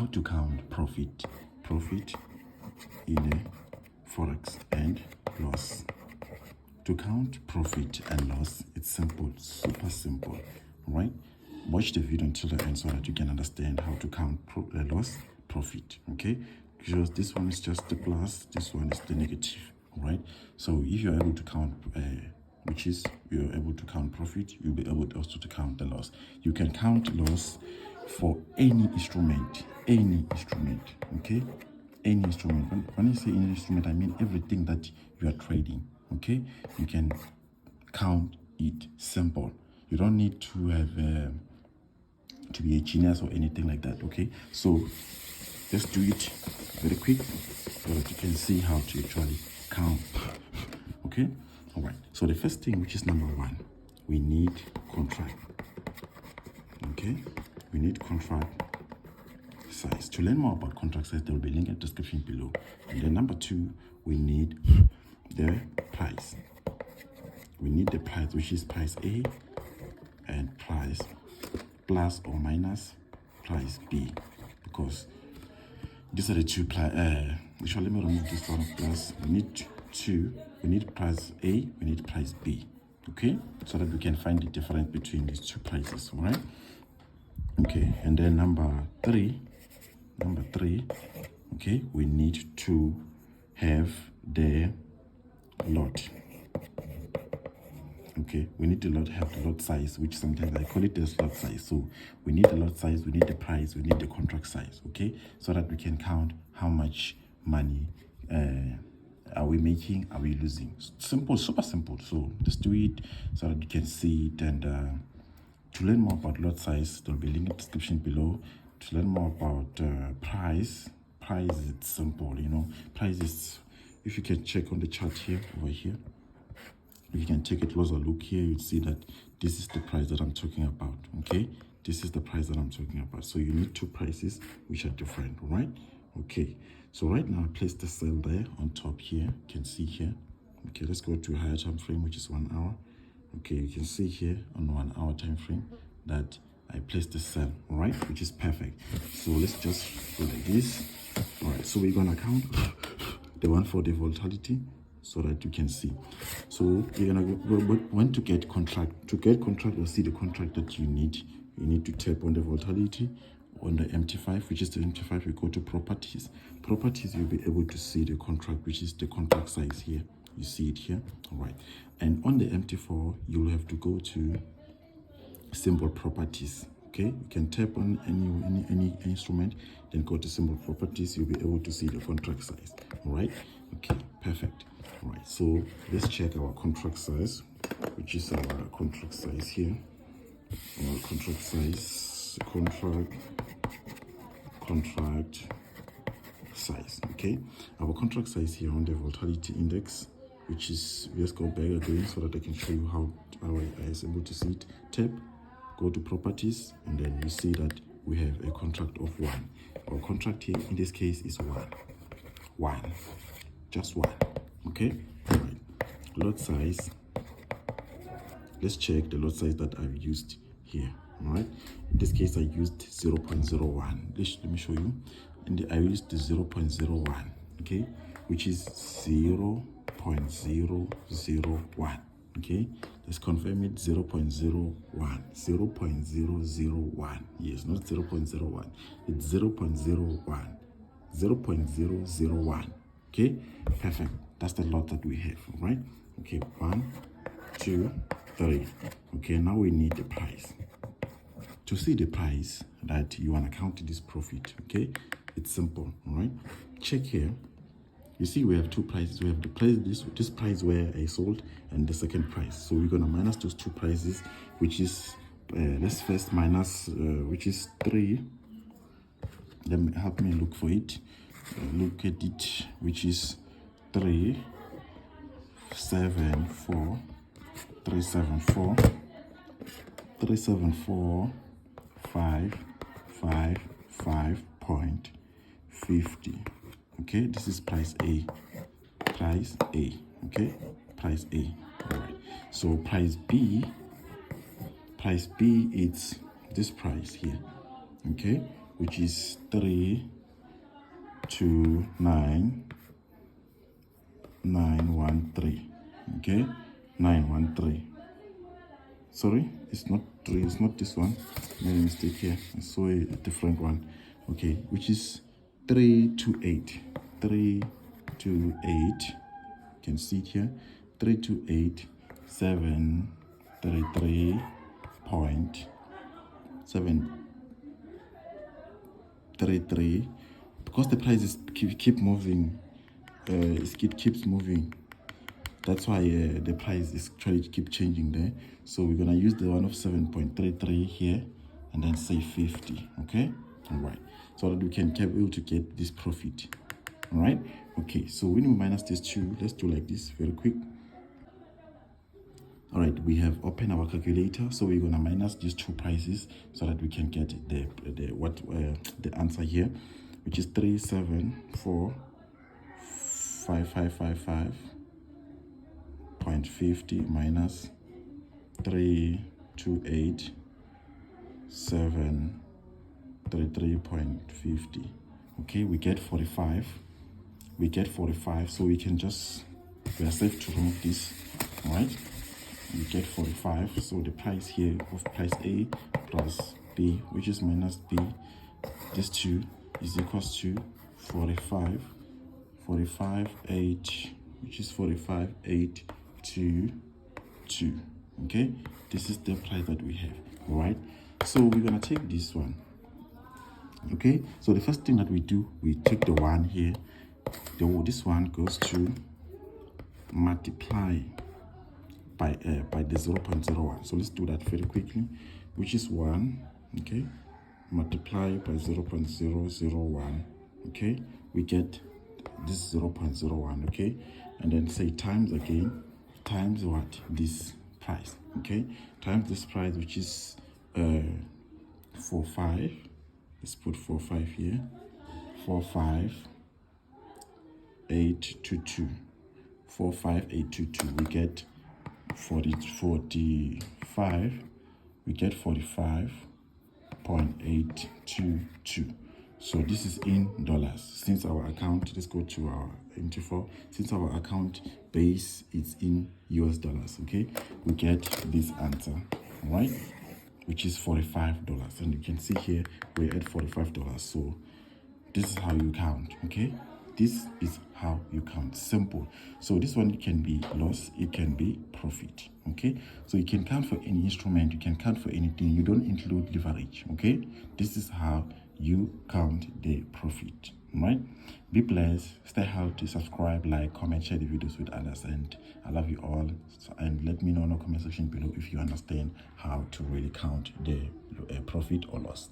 how to count profit in a forex and loss. To count profit and loss, it's simple, super simple, right? Watch the video until the end so that you can understand how to count loss, profit, okay? Because this one is just the plus, this one is the negative, right? So if you're able to count you're able to count profit, you'll be able also to count the loss. You can count loss for any instrument, okay? Any instrument. When I say any instrument, I mean everything that you are trading, okay? You can count it simple. You don't need to have to be a genius or anything like that, okay? So let's do it very quick so that you can see how to actually count, okay? All right, so the first thing, which is number one, we need contract, okay? We need contract size. To learn more about contract size, there will be a link in the description below. And then number two, we need the price. We need the price, which is price A, and price plus or minus price B, because these are the two actually, let me remove this one plus. We need two. We need price A, we need price B, okay, so that we can find the difference between these two prices, all right? Okay, and then number three, okay, we need to have the lot. Okay, we need to have the lot size, which sometimes I call it the slot size. So we need the lot size, we need the price, we need the contract size, okay, so that we can count how much money are we making, are we losing. Simple, super simple. So let's do it so that you can see it. And to learn more about lot size, there will be a link in the description below. To learn more about price is simple, you know. Price is, if you can check on the chart here, over here, if you can take a closer look here, you'd see that this is the price that I'm talking about, okay? This is the price that I'm talking about. So you need two prices which are different, right? Okay, so right now I place the cell there on top here. You can see here. Okay, let's go to a higher time frame, which is 1 hour. Okay, you can see here on 1 hour time frame that I placed the cell, all right, which is perfect. So let's just go like this. All right, so we're gonna count the one for the volatility so that you can see. So you're gonna when to get contract. To get contract or see the contract that you need to tap on the volatility. On the MT5, which is the MT5, we go to properties. Properties, you'll be able to see the contract, which is the contract size here. You see it here, all right. And on the MT4, you'll have to go to symbol properties. Okay, you can tap on any instrument, then go to symbol properties. You'll be able to see the contract size. All right. Okay, perfect. All right. So let's check our contract size, which is our contract size here. Our contract size. Contract size, okay? Our contract size here on the volatility index, which is, let's go back again so that I can show you how I was able to see it. Tap, go to properties, and then you see that we have a contract of 1. Our contract here in this case is 1, just 1, okay? All right. Lot size, let's check the lot size that I've used here. All right, in this case I used 0.01. Let me show you. And I used the 0.01, okay, which is 0.001. okay, let's confirm it. 0.01, 0.001. Yes, not 0.01, it's 0.01, 0.001. okay, perfect. That's the lot that we have. All right, okay, 1, 2, 3. Okay, now we need the price. To see the price that you want to count this profit, okay, it's simple. All right, check here. You see we have two prices. We have the price, this price where I sold, and the second price. So we're gonna minus those two prices, which is let's first minus which is 3. Let me help me look for it. Look at it, which is 374 555.50. okay, this is price A, okay, price A. All right, so price B, it's this price here, okay, which is 329,913. Okay, 913. Sorry, it's not 3, it's not this one. Made a mistake here. I saw a different one. Okay, which is 328. 328. You can see it here. 328,733.733. Because the price is keep moving, it keeps moving. That's why the price is trying to keep changing there. So we're gonna use the one of 7.33 here, and then say 50. Okay, all right. So that we can be able to get this profit. All right. Okay. So when we minus these two, let's do like this very quick. All right, we have opened our calculator, so we're gonna minus these two prices so that we can get the answer here, which is 374,555.50 minus 328,733.50. Okay, we get 45. We get 45, so we are safe to remove this. All right. We get 45, so the price here of price A plus B, which is minus B, this 2 is equals to 45, 45.8, which is 45.822. Okay, this is the price that we have. All right, so we're gonna take this one. Okay, so the first thing that we do, we take the one here. This one goes to multiply by the 0.01. So let's do that very quickly, which is 1. Okay, multiply by 0.001. Okay, we get this 0.01. Okay, and then say times again, times what? This price. Okay, times this price, which is 45. Let's put 45 here. 45.822. 45.822. We get 45. We get 45.822. So this is in dollars. Since our account, let's go to our MT4. Since our account base is in US dollars, okay, we get this answer, right? Which is $45. And you can see here we're at $45. So this is how you count, okay? This is how you count. Simple. So this one can be loss, it can be profit. Okay, so you can count for any instrument, you can count for anything. You don't include leverage. Okay, this is how you count the profit. Right? Be blessed, stay healthy, subscribe, like, comment, share the videos with others, and I love you all. And let me know in the comment section below if you understand how to really count the profit or loss.